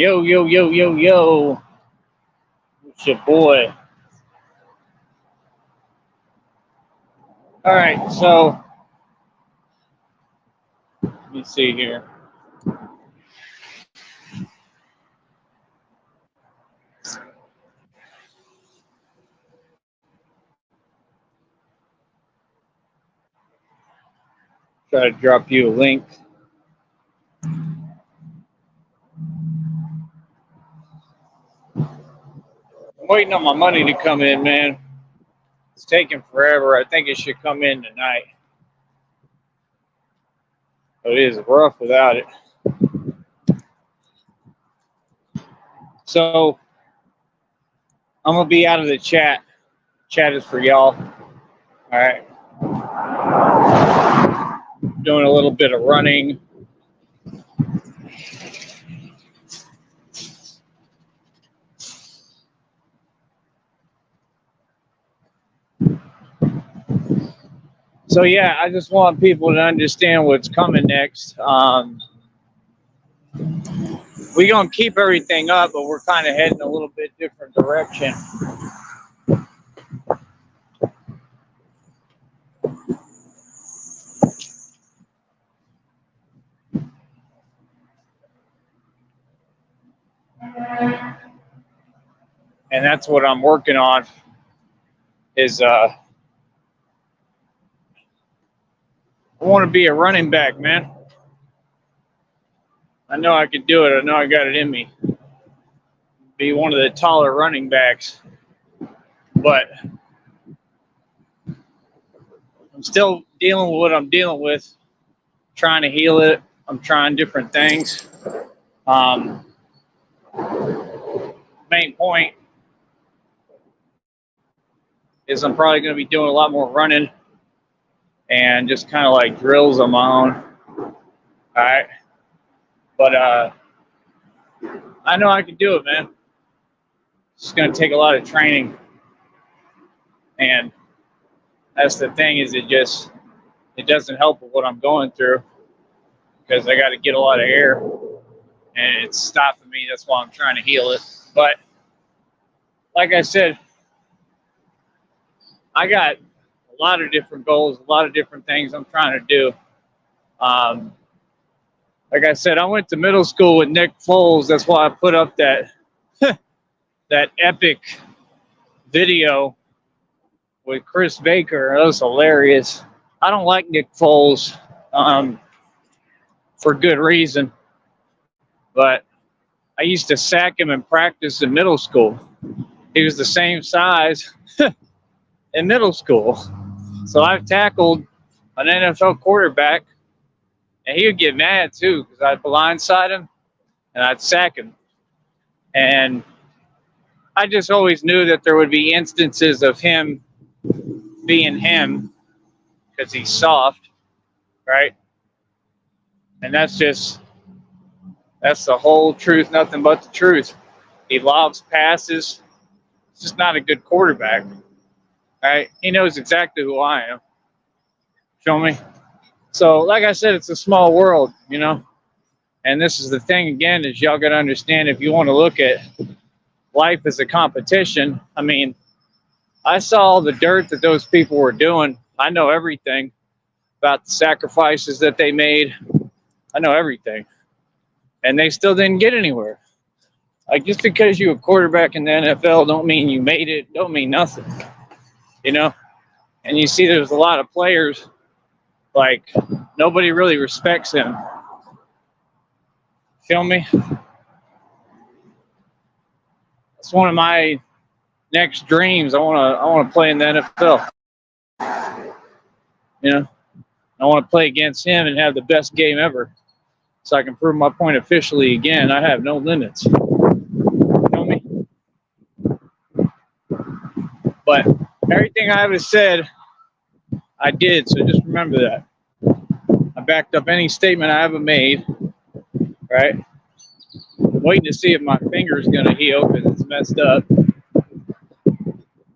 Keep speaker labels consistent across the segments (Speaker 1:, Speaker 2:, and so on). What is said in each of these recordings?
Speaker 1: Yo, yo, yo, yo, yo. It's your boy. All right, so let me see here. Try to drop you a link. I'm waiting on my money to come in, man. It's taking forever. I think it should come in tonight. But it is rough without it. So I'm gonna be out of the chat. Chat is for y'all. All right. Doing a little bit of running. So yeah, I just want people to understand what's coming next. We're gonna keep everything up, but we're kind of heading a little bit different direction. And that's what I'm working on is I want to be a running back, man. I know I can do it. I know I got it in me. Be one of the taller running backs. But I'm still dealing with what I'm dealing with. Trying to heal it. I'm trying different things. Main point is I'm probably going to be doing a lot more running and just kind of like drills on my own. All right. But I know I can do it, man. It's going to take a lot of training. And that's the thing is it doesn't help with what I'm going through because I got to get a lot of air and it's stopping me. That's why I'm trying to heal it. But like I said, I got a lot of different goals, a lot of different things I'm trying to do. Like I said, I went to middle school with Nick Foles. That's why I put up that that epic video with Chris Baker. That was hilarious. I don't like Nick Foles for good reason, but I used to sack him in practice in middle school. He was the same size in middle school. So I've tackled an NFL quarterback, and he would get mad too because I'd blindside him and I'd sack him. And I just always knew that there would be instances of him being him because he's soft, right? And that's the whole truth, nothing but the truth. He lobs passes. He's just not a good quarterback, right? He knows exactly who I am. Show me. So, like I said, it's a small world, you know? And this is the thing, again, is y'all got to understand if you want to look at life as a competition. I mean, I saw all the dirt that those people were doing. I know everything about the sacrifices that they made. I know everything. And they still didn't get anywhere. Like, just because you're a quarterback in the NFL don't mean you made it, don't mean nothing, you know? And you see there's a lot of players, like, nobody really respects him. Feel me? It's one of my next dreams. I want to play in the NFL. You know, I want to play against him and have the best game ever, so I can prove my point officially again. I have no limits. You know me? But everything I ever said, I did. So just remember that. I backed up any statement I ever made. Right? I'm waiting to see if my finger is going to heal because it's messed up.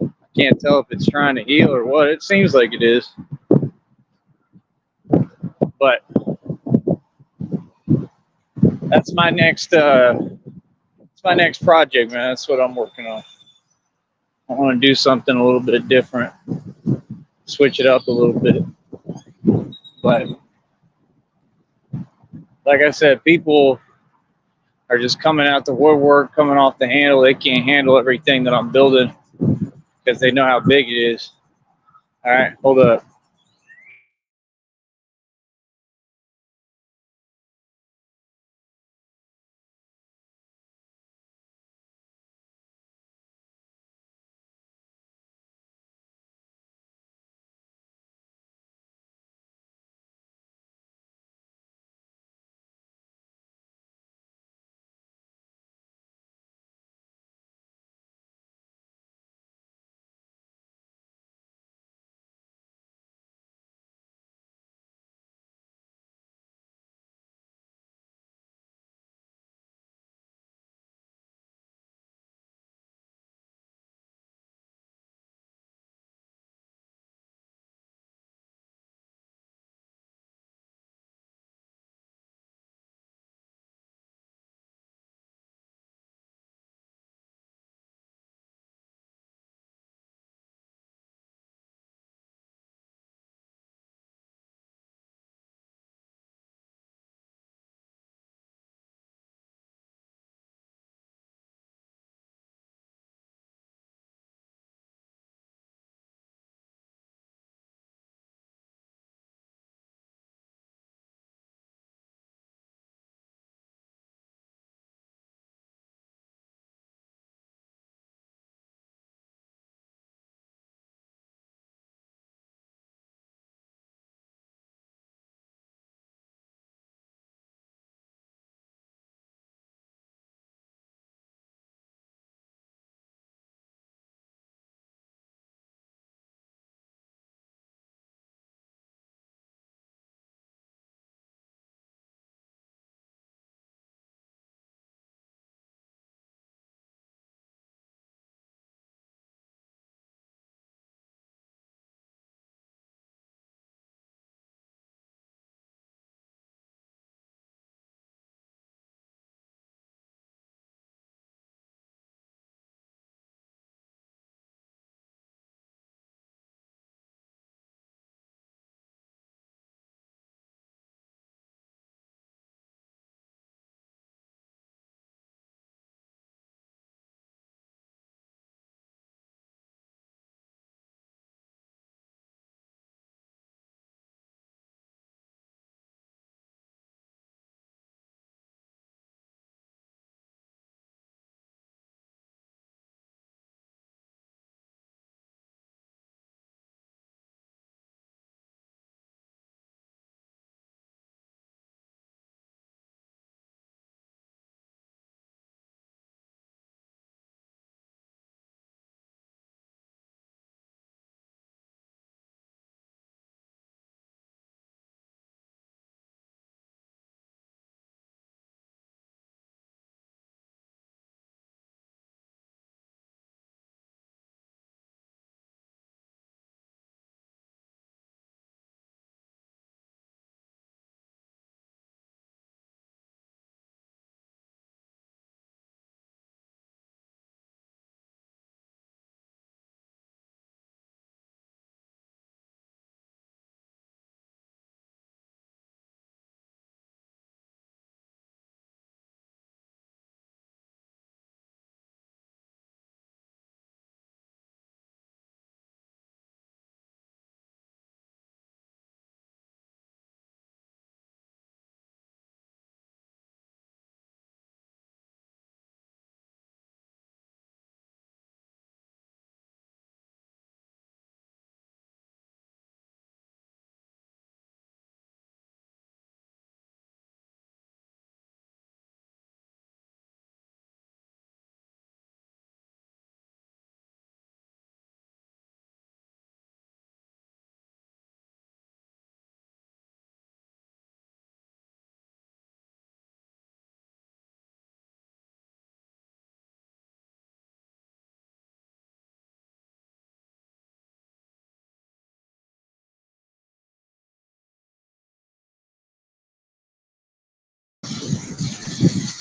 Speaker 1: I can't tell if it's trying to heal or what. It seems like it is. But that's my next my next project, man. That's what I'm working on. I want to do something a little bit different, switch it up a little bit. But like I said, people are just coming out the woodwork, coming off the handle. They can't handle everything that I'm building because they know how big it is. All right, hold up.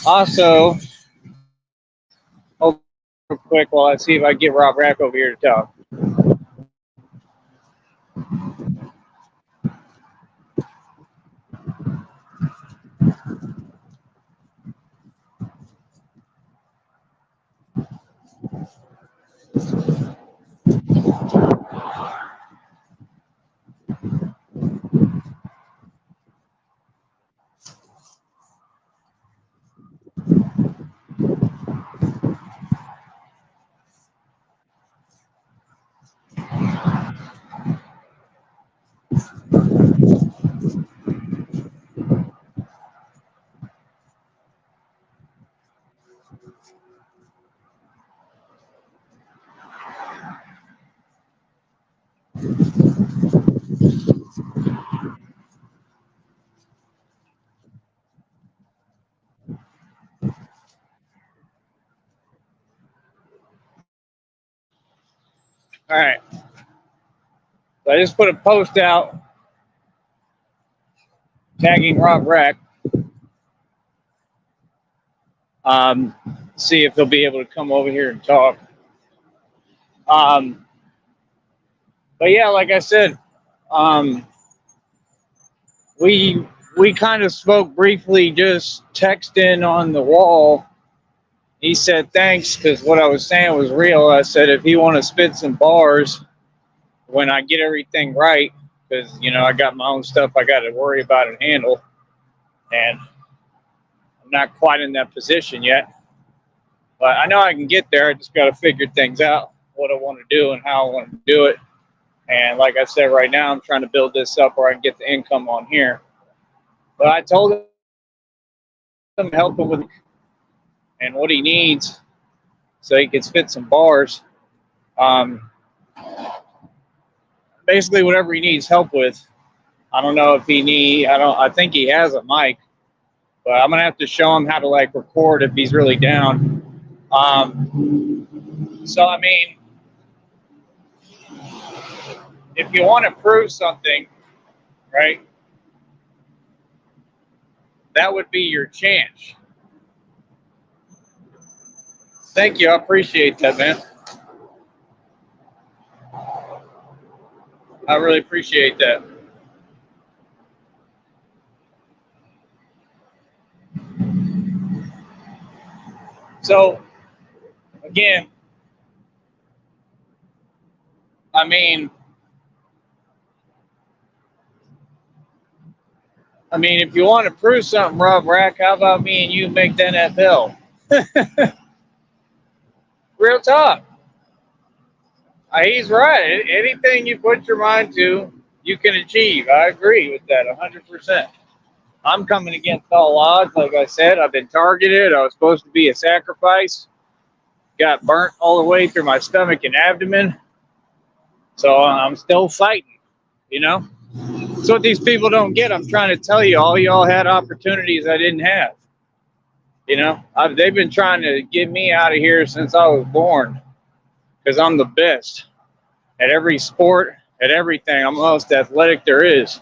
Speaker 1: Also, quick while I see if I can get Rob Rack over here to talk. All right. So I just put a post out tagging Rob Rack. See if he'll be able to come over here and talk. But yeah, like I said, we kind of spoke briefly, just texting on the wall. He said thanks because what I was saying was real. I said if he want to spit some bars when I get everything right, because I got my own stuff I got to worry about and handle, and I'm not quite in that position yet. But I know I can get there. I just got to figure things out, what I want to do and how I want to do it. And like I said, right now I'm trying to build this up where I can get the income on here. But I told him to help him with and what he needs so he can spit some bars. Basically whatever he needs help with. I don't know if I think he has a mic, but I'm gonna have to show him how to record if he's really down. So I mean, if you want to prove something, right, that would be your chance. Thank you. I appreciate that, man. I really appreciate that. So, again, I mean, if you want to prove something, Rob Rack, how about me and you make the NFL? Real talk. He's right. Anything you put your mind to, you can achieve. I agree with that 100%. I'm coming against all odds. Like I said, I've been targeted. I was supposed to be a sacrifice. Got burnt all the way through my stomach and abdomen. So I'm still fighting, That's what these people don't get. I'm trying to tell you, all y'all had opportunities I didn't have. They've been trying to get me out of here since I was born because I'm the best at every sport, at everything. I'm the most athletic there is.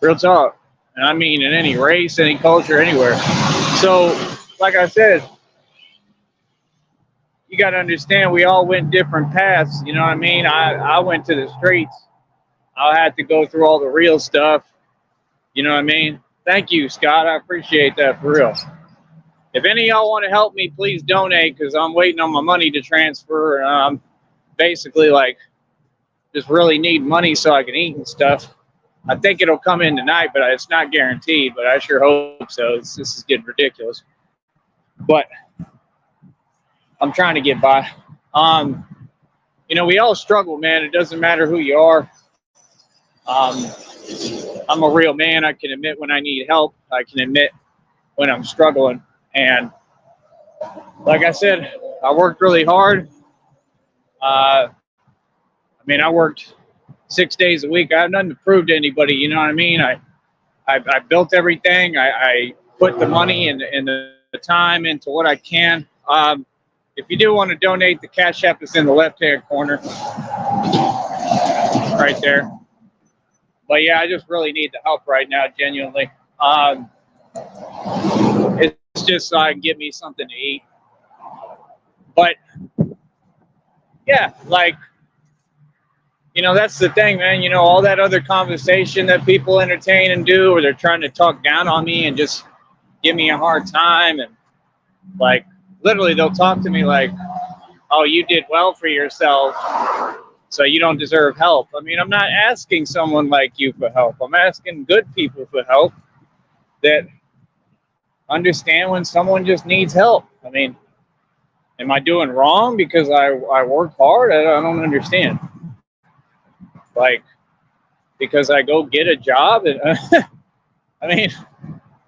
Speaker 1: Real talk. And I mean in any race, any culture, anywhere. So, like I said, you got to understand we all went different paths. You know what I mean? I went to the streets. I had to go through all the real stuff. You know what I mean? Thank you, Scott. I appreciate that for real. If any of y'all want to help me, please donate because I'm waiting on my money to transfer. I'm basically just really need money so I can eat and stuff. I think it'll come in tonight, but it's not guaranteed. But I sure hope so. This is getting ridiculous. But I'm trying to get by. We all struggle, man. It doesn't matter who you are. I'm a real man. I can admit when I need help. I can admit when I'm struggling. And like I said, I worked really hard. I worked 6 days a week. I have nothing to prove to anybody. You know what I mean? I built everything. I put the money and the time into what I can. If you do want to donate, the Cash App is in the left-hand corner, right there. But yeah, I just really need the help right now, genuinely. It's just so I can get me something to eat. But Yeah, like, that's the thing, man. All that other conversation that people entertain and do, or they're trying to talk down on me and just give me a hard time. And like, literally, they'll talk to me like, oh, you did well for yourself, so you don't deserve help. I mean, I'm not asking someone like you for help. I'm asking good people for help that understand when someone just needs help. I mean, am I doing wrong because I work hard? I don't understand. Like, because I go get a job and I mean,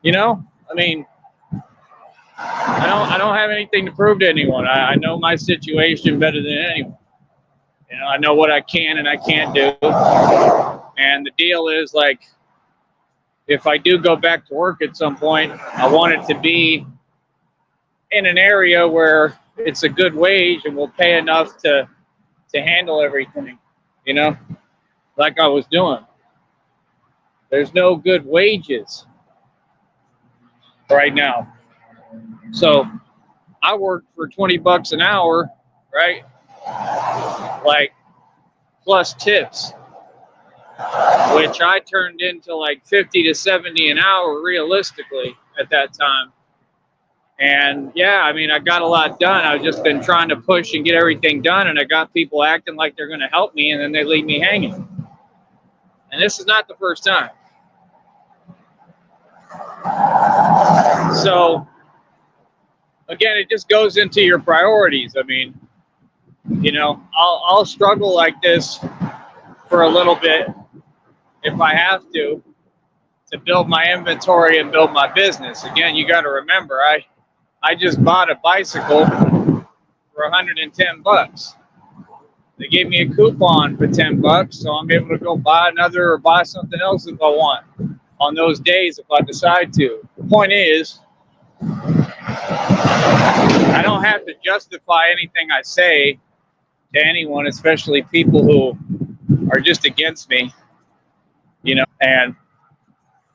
Speaker 1: I mean, I don't have anything to prove to anyone. I know my situation better than anyone. I know what I can and I can't do. And the deal is, like, if I do go back to work at some point, I want it to be in an area where it's a good wage and will pay enough to handle everything, like I was doing. There's no good wages right now. So I worked for $20 an hour, right? Like, plus tips, which I turned into like 50 to 70 an hour realistically at that time. And yeah, I mean, I got a lot done. I've just been trying to push and get everything done, and I got people acting like they're going to help me, and then they leave me hanging. And this is not the first time. So again, it just goes into your priorities. I mean, I'll struggle like this for a little bit if I have to build my inventory and build my business. Again, you got to remember, I just bought a bicycle for $110. They gave me a coupon for $10, so I'm able to go buy another or buy something else if I want on those days if I decide to. The point is, I don't have to justify anything I say to anyone, especially people who are just against me, and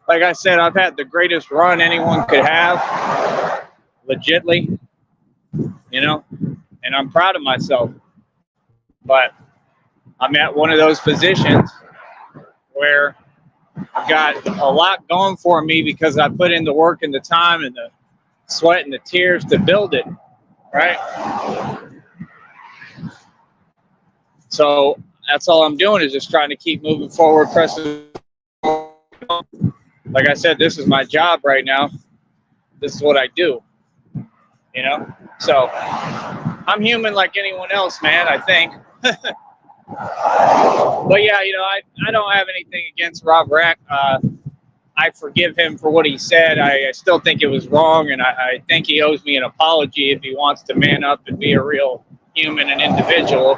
Speaker 1: like I said, I've had the greatest run anyone could have, legitly, and I'm proud of myself. But I'm at one of those positions where I've got a lot going for me because I put in the work and the time and the sweat and the tears to build it, right? So that's all I'm doing is just trying to keep moving forward, pressing. Like I said, this is my job right now. This is what I do, So I'm human like anyone else, man, I think. But yeah, I don't have anything against Rob Rack. I forgive him for what he said. I still think it was wrong, and I think he owes me an apology if he wants to man up and be a real human and individual.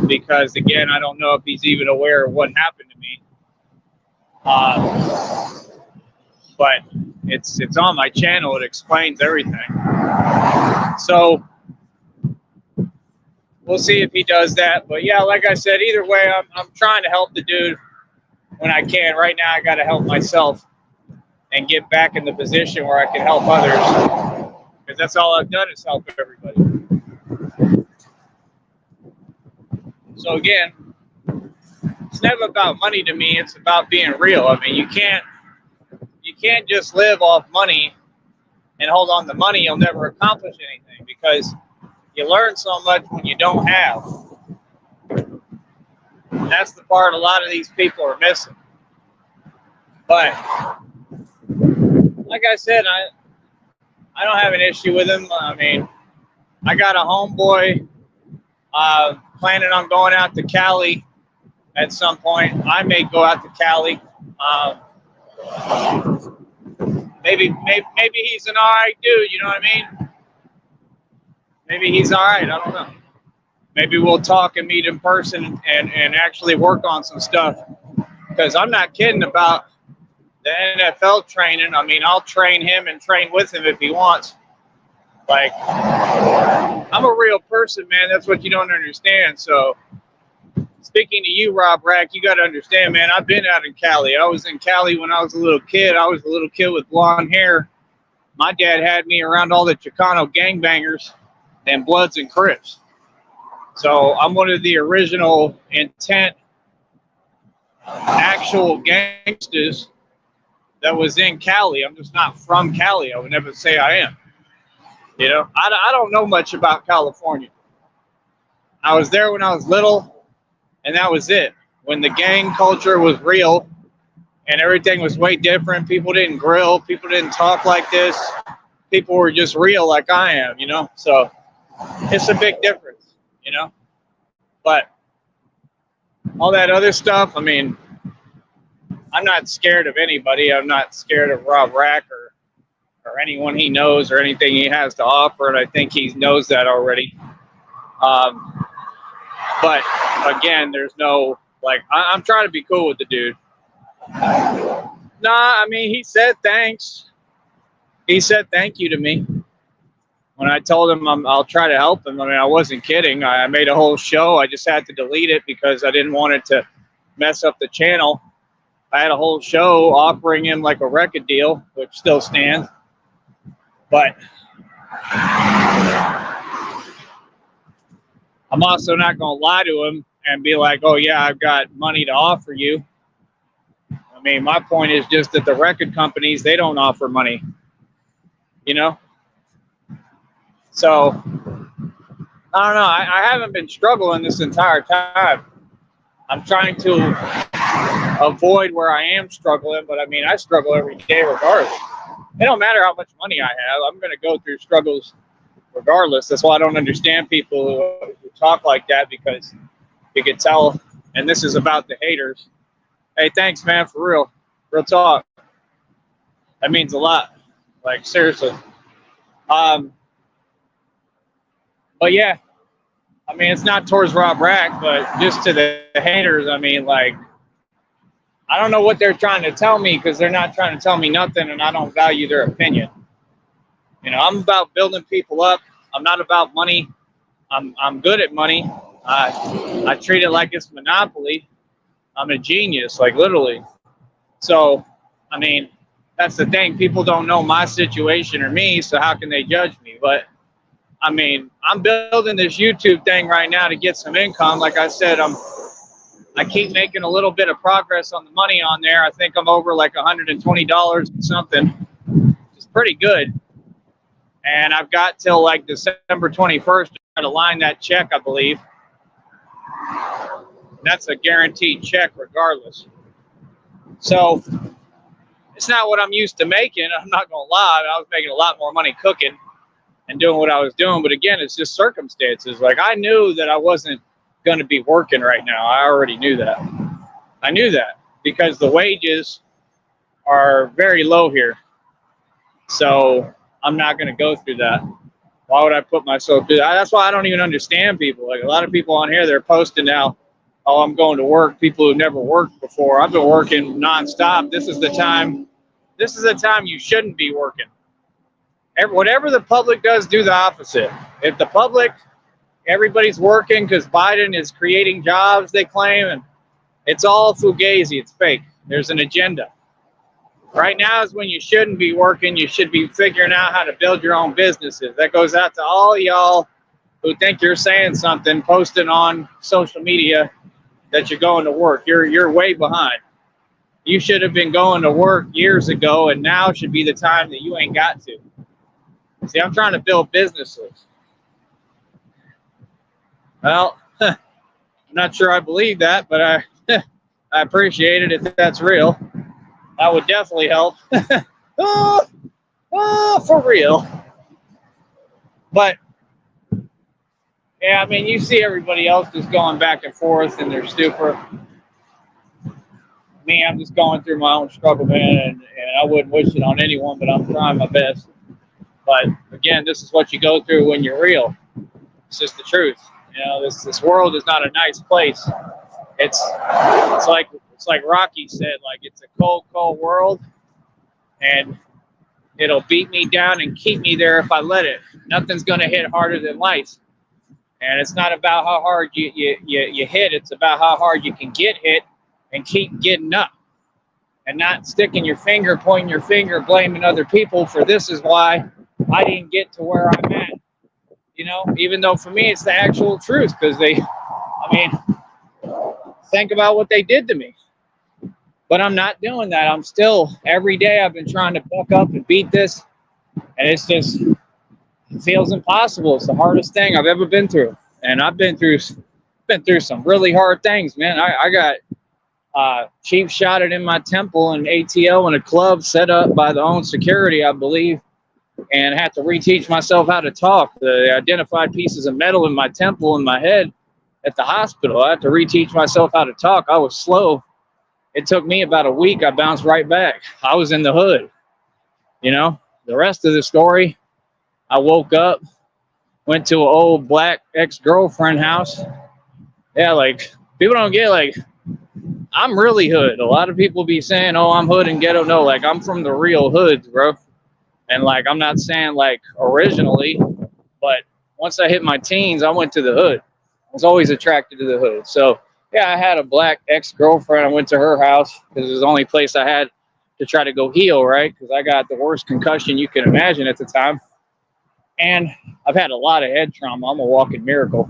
Speaker 1: Because again, I don't know if he's even aware of what happened to me. But it's on my channel. It explains everything. So we'll see if he does that. But yeah, like I said, either way, I'm trying to help the dude when I can. Right now, I got to help myself and get back in the position where I can help others. Because that's all I've done is help everybody. So again, it's never about money to me. It's about being real. I mean, you can't just live off money and hold on to money. You'll never accomplish anything because you learn so much when you don't have. And that's the part a lot of these people are missing. But like I said, I don't have an issue with him. I mean, I got a homeboy planning on going out to Cali at some point. I may go out to Cali. Maybe he's an all right dude, you know what I mean? Maybe he's all right, I don't know. Maybe we'll talk and meet in person and actually work on some stuff. Because I'm not kidding about the NFL training. I mean, I'll train him and train with him if he wants. Like, I'm a real person, man. That's what you don't understand. So, speaking to you, Rob Rack, you got to understand, man, I've been out in Cali. I was in Cali when I was a little kid. I was a little kid with blonde hair. My dad had me around all the Chicano gangbangers and Bloods and Crips. So I'm one of the original intent actual gangsters that was in Cali. I'm just not from Cali. I would never say I am. You know, I don't know much about California. I was there when I was little, and that was it. When the gang culture was real and everything was way different, people didn't grill, people didn't talk like this. People were just real like I am, you know? So it's a big difference, you know? But all that other stuff, I mean, I'm not scared of anybody. I'm not scared of Rob Rack or anyone he knows or anything he has to offer, and I think he knows that already. But again, there's no, like, I'm trying to be cool with the dude. Nah, I mean, he said thanks. He said thank you to me. When I told him I'll try to help him, I mean, I wasn't kidding. I made a whole show. I just had to delete it because I didn't want it to mess up the channel. I had a whole show offering him like a record deal, which still stands. But I'm also not going to lie to him and be like, oh, yeah, I've got money to offer you. I mean, my point is just that the record companies, they don't offer money, you know? So, I don't know. I haven't been struggling this entire time. I'm trying to avoid where I am struggling, but I mean, I struggle every day regardless. It don't matter how much money I have. I'm going to go through struggles regardless. That's why I don't understand people who talk like that, because you can tell, and this is about the haters. Hey, thanks, man, for real. Real talk. That means a lot. Like, seriously. But yeah, I mean, it's not towards Rob Rack, but just to the haters, I mean, like, I don't know what they're trying to tell me, because they're not trying to tell me nothing, and I don't value their opinion. You know, I'm about building people up. I'm not about money. I'm good at money. I treat it like it's monopoly. I'm a genius, like literally. So, I mean, that's the thing. People don't know my situation or me, so how can they judge me? But I mean, I'm building this YouTube thing right now to get some income. Like I said, I keep making a little bit of progress on the money on there. I think I'm over like $120 and something. It's pretty good. And I've got till like December 21st to try to line that check, I believe. That's a guaranteed check regardless. So it's not what I'm used to making. I'm not going to lie. I was making a lot more money cooking and doing what I was doing. But again, it's just circumstances. Like, I knew that I wasn't going to be working right now. I already knew that. I knew that because the wages are very low here. So I'm not going to go through that. Why would I put myself through that? That's why I don't even understand people. Like, a lot of people on here, they're posting now, oh, I'm going to work. People who never worked before. I've been working nonstop. This is the time you shouldn't be working. Whatever the public does, do the opposite. If the public, everybody's working because Biden is creating jobs, they claim, and it's all fugazi. It's fake. There's an agenda. Right now is when you shouldn't be working. You should be figuring out how to build your own businesses. That goes out to all y'all who think you're saying something, posting on social media that you're going to work. You're way behind. You should have been going to work years ago, and now should be the time that you ain't got to. See, I'm trying to build businesses. Well, I'm not sure I believe that, but I appreciate it if that's real. That would definitely help. For real. But, yeah, I mean, you see everybody else just going back and forth in their stupor. Me, I'm just going through my own struggle, man, and I wouldn't wish it on anyone, but I'm trying my best. But, again, this is what you go through when you're real. It's just the truth. You know, this world is not a nice place. It's like Rocky said, like, it's a cold, cold world, and it'll beat me down and keep me there if I let it. Nothing's going to hit harder than life. And it's not about how hard you hit. It's about how hard you can get hit and keep getting up and not sticking your finger, pointing your finger, blaming other people for this is why I didn't get to where I'm at. you know, even though for me it's the actual truth, because think about what they did to me. But I'm not doing that. I'm still, every day I've been trying to buck up and beat this, and it feels impossible. It's the hardest thing I've ever been through. And I've been through some really hard things, man. I got chief shotted in my temple and ATL in a club set up by the own security, I believe, and had to reteach myself how to talk. They identified pieces of metal in my temple and my head at the hospital. I had to reteach myself how to talk. I was slow. It took me about a week. I bounced right back. I was in the hood. You know, the rest of the story, I woke up, went to an old black ex-girlfriend house. Yeah, like, people don't get, like, I'm really hood. A lot of people be saying, oh, I'm hood and ghetto. No, like, I'm from the real hood, bro. And, like, I'm not saying, like, originally, but once I hit my teens, I went to the hood. I was always attracted to the hood. So, yeah, I had a black ex-girlfriend. I went to her house because it was the only place I had to try to go heal, right? Because I got the worst concussion you can imagine at the time. And I've had a lot of head trauma. I'm a walking miracle.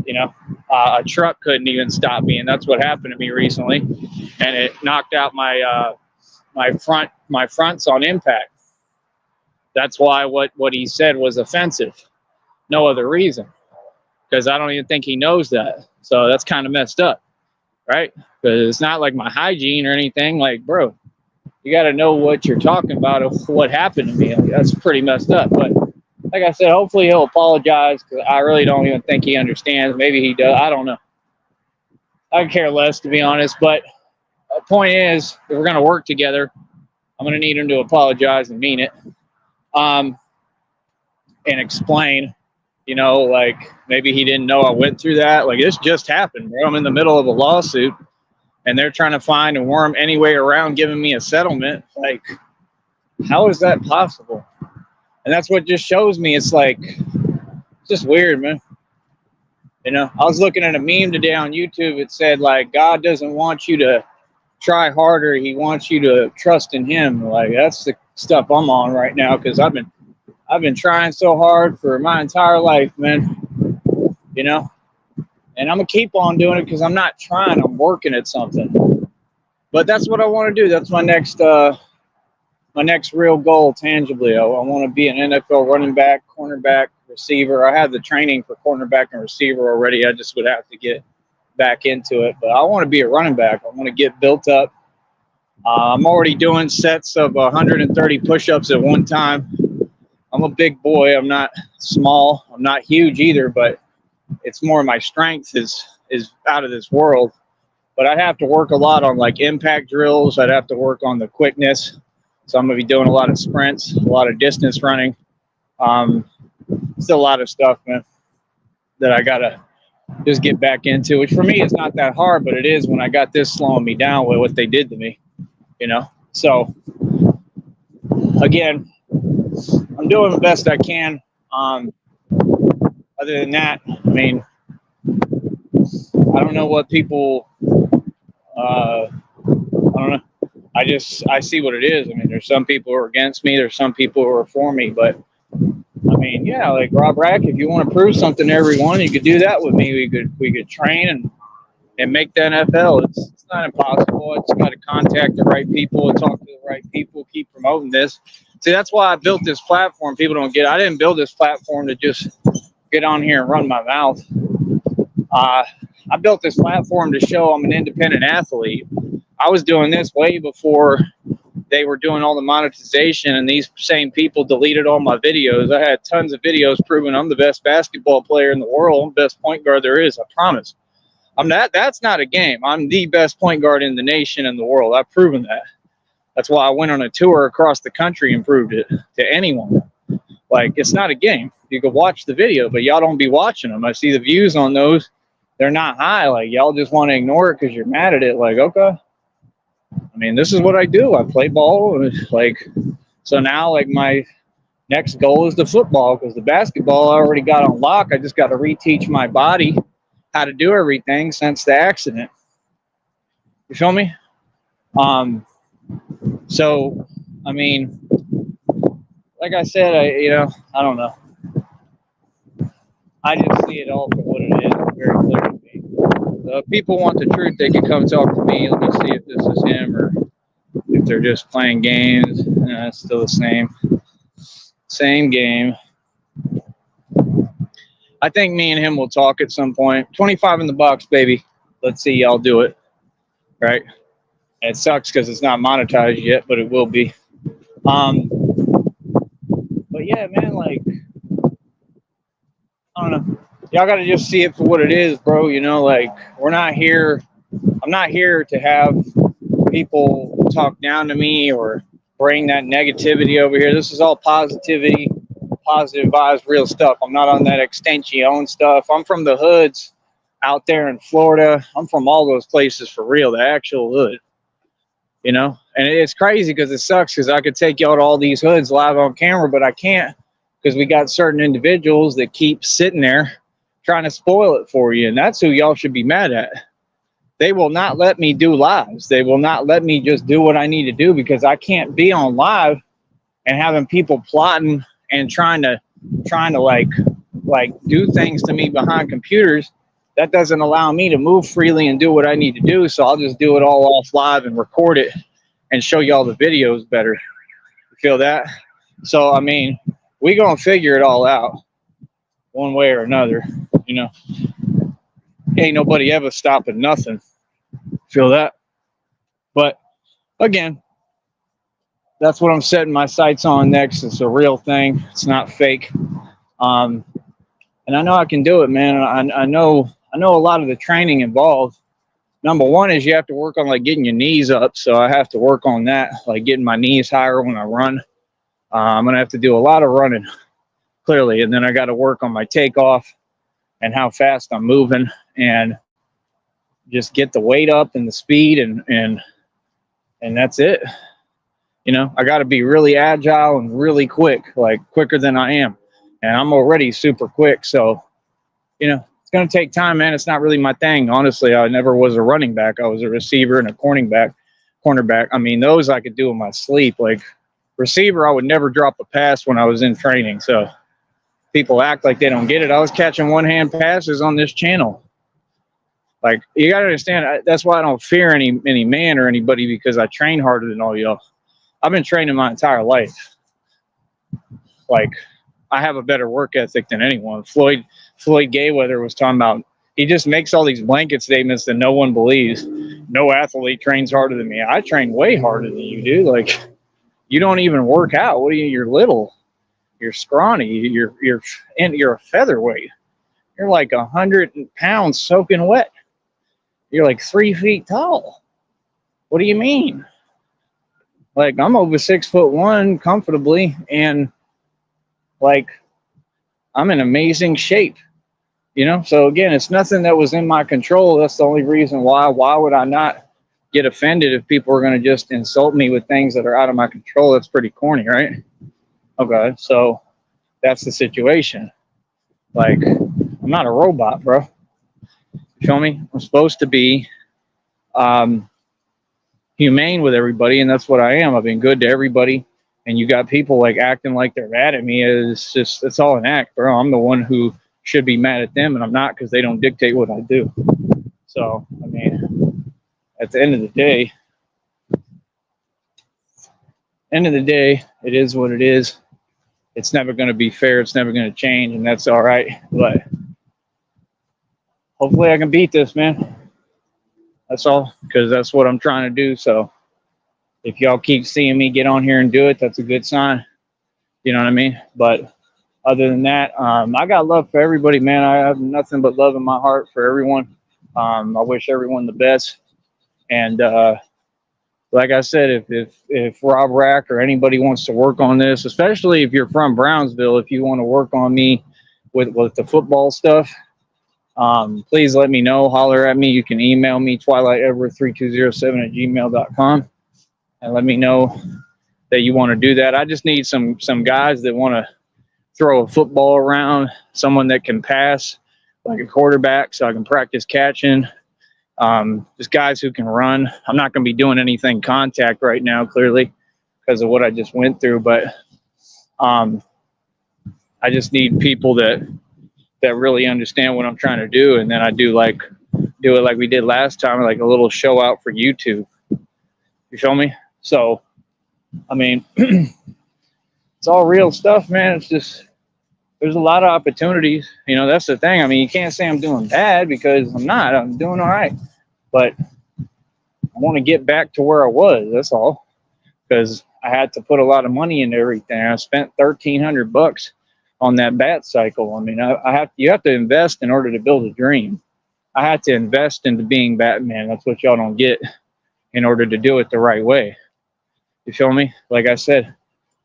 Speaker 1: You know, a truck couldn't even stop me, and that's what happened to me recently. And it knocked out my fronts on impact. That's why what he said was offensive. No other reason. Because I don't even think he knows that. So that's kind of messed up, right? Because it's not like my hygiene or anything. Like, bro, you got to know what you're talking about of what happened to me. Like, that's pretty messed up. But like I said, hopefully he'll apologize, because I really don't even think he understands. Maybe he does. I don't know. I care less, to be honest. But the point is, if we're going to work together, I'm going to need him to apologize and mean it. And explain, you know, like, maybe he didn't know I went through that. Like, this just happened, bro. I'm in the middle of a lawsuit, and they're trying to find a worm any way around giving me a settlement. Like, how is that possible? And that's what just shows me. It's like, it's just weird, man. You know, I was looking at a meme today on YouTube. It said, like, God doesn't want you to try harder. He wants you to trust in him. Like, that's the stuff I'm on right now, because I've been trying so hard for my entire life, man. You know, and I'm gonna keep on doing it, because I'm not trying. I'm working at something. But that's what I want to do. That's my next real goal, tangibly. I want to be an NFL running back, cornerback, receiver. I have the training for cornerback and receiver already. I just would have to get back into it. But I want to be a running back. I want to get built up. I'm already doing sets of 130 push-ups at one time. I'm a big boy. I'm not small. I'm not huge either, but it's more my strength is out of this world. But I'd have to work a lot on, like, impact drills. I'd have to work on the quickness. So I'm going to be doing a lot of sprints, a lot of distance running. Still a lot of stuff, man, that I got to just get back into, which for me is not that hard, but it is when I got this slowing me down with what they did to me, you know? So, again, I'm doing the best I can. Other than that, I mean, I don't know what people, I don't know. I see what it is. I mean, there's some people who are against me. There's some people who are for me. But, I mean, yeah, like Rob Rack, if you want to prove something to everyone, you could do that with me. We could train and make the NFL. It's not impossible. I just got to contact the right people and talk to the right people, keep promoting this. See, that's why I built this platform. People don't get it. I didn't build this platform to just get on here and run my mouth. I built this platform to show I'm an independent athlete. I was doing this way before they were doing all the monetization, and these same people deleted all my videos. I had tons of videos proving I'm the best basketball player in the world. I'm the best point guard there is, I promise. That's not a game. I'm the best point guard in the nation and the world. I've proven that. That's why I went on a tour across the country and proved it to anyone. Like, it's not a game. You can watch the video, but y'all don't be watching them. I see the views on those. They're not high. Like, y'all just want to ignore it because you're mad at it. Like, okay. I mean, this is what I do. I play ball. Like, so now, like, my next goal is the football, because the basketball I already got on lock. I just got to reteach my body how to do everything since the accident. You feel me? So, I mean, like I said, I don't know. I just see it all for what it is, very clear to me. If people want the truth, they can come talk to me. Let me see if this is him or if they're just playing games. It's still the same game. I think me and him will talk at some point. 25 in the box, baby. Let's see y'all do it. Right? It sucks because it's not monetized yet, but it will be. But yeah, man, like, I don't know. Y'all got to just see it for what it is, bro. You know, like, we're not here. I'm not here to have people talk down to me or bring that negativity over here. This is all positivity, positive vibes, real stuff. I'm not on that extension stuff. I'm from the hoods out there in Florida. I'm from all those places for real, the actual hood. You know, and it's crazy because it sucks because I could take y'all to all these hoods live on camera, but I can't because we got certain individuals that keep sitting there trying to spoil it for you. And that's who y'all should be mad at. They will not let me do lives. They will not let me just do what I need to do because I can't be on live and having people plotting and trying to like do things to me behind computers. That doesn't allow me to move freely and do what I need to do. So I'll just do it all off live and record it and show y'all the videos better. You feel that? So, I mean, we gonna figure it all out one way or another, you know. Ain't nobody ever stopping nothing. Feel that? But again, that's what I'm setting my sights on next. It's a real thing. It's not fake. And I know I can do it, man. I know a lot of the training involved. Number one is you have to work on like getting your knees up. So I have to work on that, like getting my knees higher when I run. I'm going to have to do a lot of running, clearly. And then I got to work on my takeoff and how fast I'm moving and just get the weight up and the speed and that's it. You know, I got to be really agile and really quick, like quicker than I am. And I'm already super quick. So, you know, it's going to take time, man. It's not really my thing. Honestly, I never was a running back. I was a receiver and a cornerback. I mean, those I could do in my sleep. Like receiver, I would never drop a pass when I was in training. So people act like they don't get it. I was catching one-hand passes on this channel. Like, you got to understand, that's why I don't fear any man or anybody, because I train harder than all y'all. I've been training my entire life. Like, I have a better work ethic than anyone. Floyd Mayweather was talking about, he just makes all these blanket statements that no one believes. No athlete trains harder than me. I train way harder than you do. Like, you don't even work out. What are you? You're little. You're scrawny. You're a featherweight. You're like 100 pounds soaking wet. You're like 3 feet tall. What do you mean? Like, I'm over 6'1" comfortably, and like, I'm in amazing shape, you know? So again, it's nothing that was in my control. That's the only reason why. Why would I not get offended if people are going to just insult me with things that are out of my control? That's pretty corny, right? Okay, so that's the situation. Like, I'm not a robot, bro. You feel me? I'm supposed to be humane with everybody, and that's what I am. I've been good to everybody. And you got people like acting like they're mad at me. It's all an act, bro. I'm the one who should be mad at them, and I'm not, because they don't dictate what I do. So, I mean, at the end of the day, it is what it is. It's never going to be fair. It's never going to change, and that's all right. But hopefully I can beat this, man. That's all, because that's what I'm trying to do. So if y'all keep seeing me get on here and do it, that's a good sign. You know what I mean? But other than that, I got love for everybody, man. I have nothing but love in my heart for everyone. I wish everyone the best. And like I said, if Rob Rack or anybody wants to work on this, especially if you're from Brownsville, if you want to work on me with the football stuff, please let me know. Holler at me. You can email me, twilightetward3207@gmail.com, and let me know that you want to do that. I just need some guys that want to throw a football around, someone that can pass like a quarterback, so I can practice catching. Just guys who can run. I'm not going to be doing anything contact right now, clearly, because of what I just went through. But I just need people that that really understand what I'm trying to do, and then I do it like we did last time, like a little show out for YouTube. You feel me? So, I mean, it's all real stuff, man. It's just there's a lot of opportunities. You know, that's the thing. I mean, you can't say I'm doing bad because I'm not. I'm doing all right, but I want to get back to where I was. That's all. Because I had to put a lot of money into everything. I spent $1,300 on that bat cycle. I mean, you have to invest in order to build a dream. I had to invest into being Batman. That's what y'all don't get in order to do it the right way. You feel me? Like I said,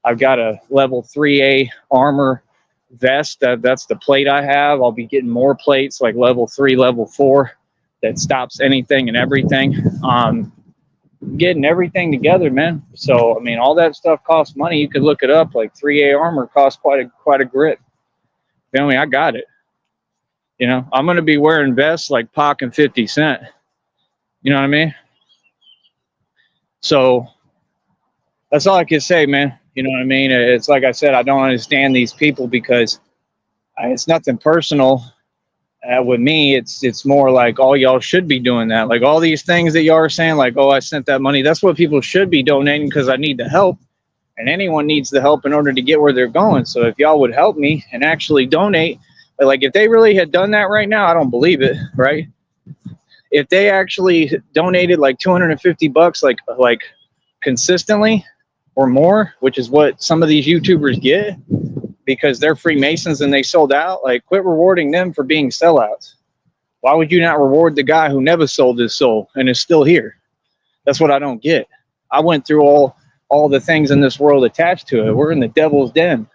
Speaker 1: I've got a level 3A armor vest. That's the plate I have. I'll be getting more plates like level 3, level 4 that stops anything and everything. Getting everything together, man. So, I mean, all that stuff costs money. You could look it up. Like 3A armor costs quite a grip. You feel me? I got it. You know, I'm going to be wearing vests like Pac and 50 Cent. You know what I mean? So that's all I can say, man. You know what I mean? It's like I said, I don't understand these people because it's nothing personal. With me, it's more like, oh, y'all should be doing that. Like all these things that y'all are saying, like, oh, I sent that money. That's what people should be donating because I need the help. And anyone needs the help in order to get where they're going. So if y'all would help me and actually donate, like if they really had done that right now, I don't believe it, right? If they actually donated like $250, like consistently or more, which is what some of these YouTubers get, because they're Freemasons and they sold out, like quit rewarding them for being sellouts. Why would you not reward the guy who never sold his soul and is still here? That's what I don't get. I went through all the things in this world attached to it. We're in the devil's den.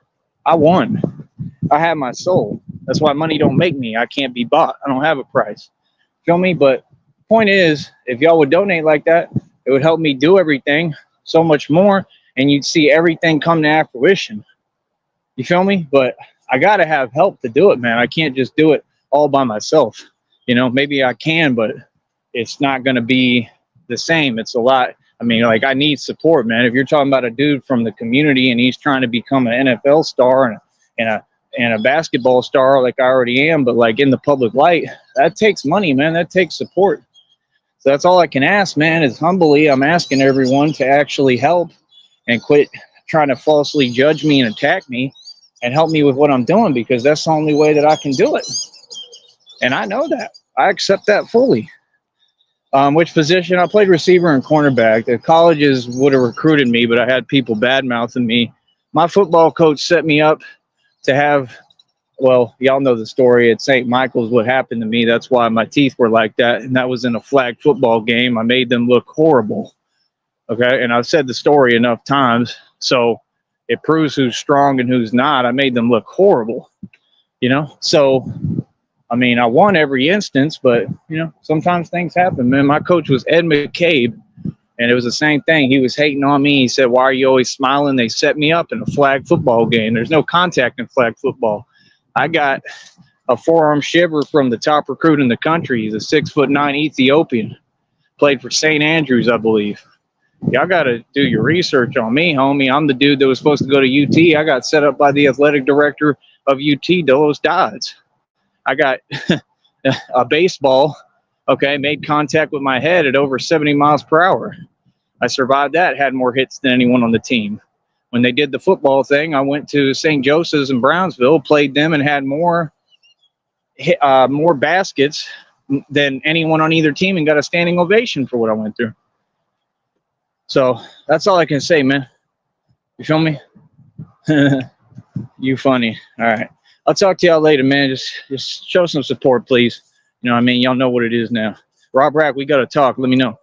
Speaker 1: I won. I have my soul. That's why money don't make me. I can't be bought. I don't have a price. Feel me? But point is, if y'all would donate like that, it would help me do everything so much more, and you'd see everything come to fruition. You feel me? But I got to have help to do it, man. I can't just do it all by myself. You know, maybe I can, but it's not going to be the same. It's a lot. I mean, like, I need support, man. If you're talking about a dude from the community and he's trying to become an NFL star and a basketball star like I already am, but like in the public light, that takes money, man. That takes support. So that's all I can ask, man, is humbly I'm asking everyone to actually help and quit trying to falsely judge me and attack me and help me with what I'm doing, because that's the only way that I can do it. And I know that. I accept that fully. Which position? I played receiver and cornerback. The colleges would have recruited me, but I had people bad-mouthing me. My football coach set me up to have, well, y'all know the story at St. Michael's, what happened to me. That's why my teeth were like that, and that was in a flag football game. I made them look horrible, okay? And I've said the story enough times, so it proves who's strong and who's not. I made them look horrible, you know? So, I mean, I won every instance, but, you know, sometimes things happen, man. My coach was Ed McCabe, and it was the same thing. He was hating on me. He said, why are you always smiling? They set me up in a flag football game. There's no contact in flag football. I got a forearm shiver from the top recruit in the country. He's a 6'9" Ethiopian. Played for St. Andrews, I believe. Y'all got to do your research on me, homie. I'm the dude that was supposed to go to UT. I got set up by the athletic director of UT, Delos Dodds. I got a baseball, okay, made contact with my head at over 70 miles per hour. I survived that, had more hits than anyone on the team. When they did the football thing, I went to St. Joseph's in Brownsville, played them, and had more baskets than anyone on either team, and got a standing ovation for what I went through. So that's all I can say, man. You feel me? You funny. All right. I'll talk to y'all later, man. Just show some support, please. You know what I mean? Y'all know what it is now. Rob Rack, we got to talk. Let me know.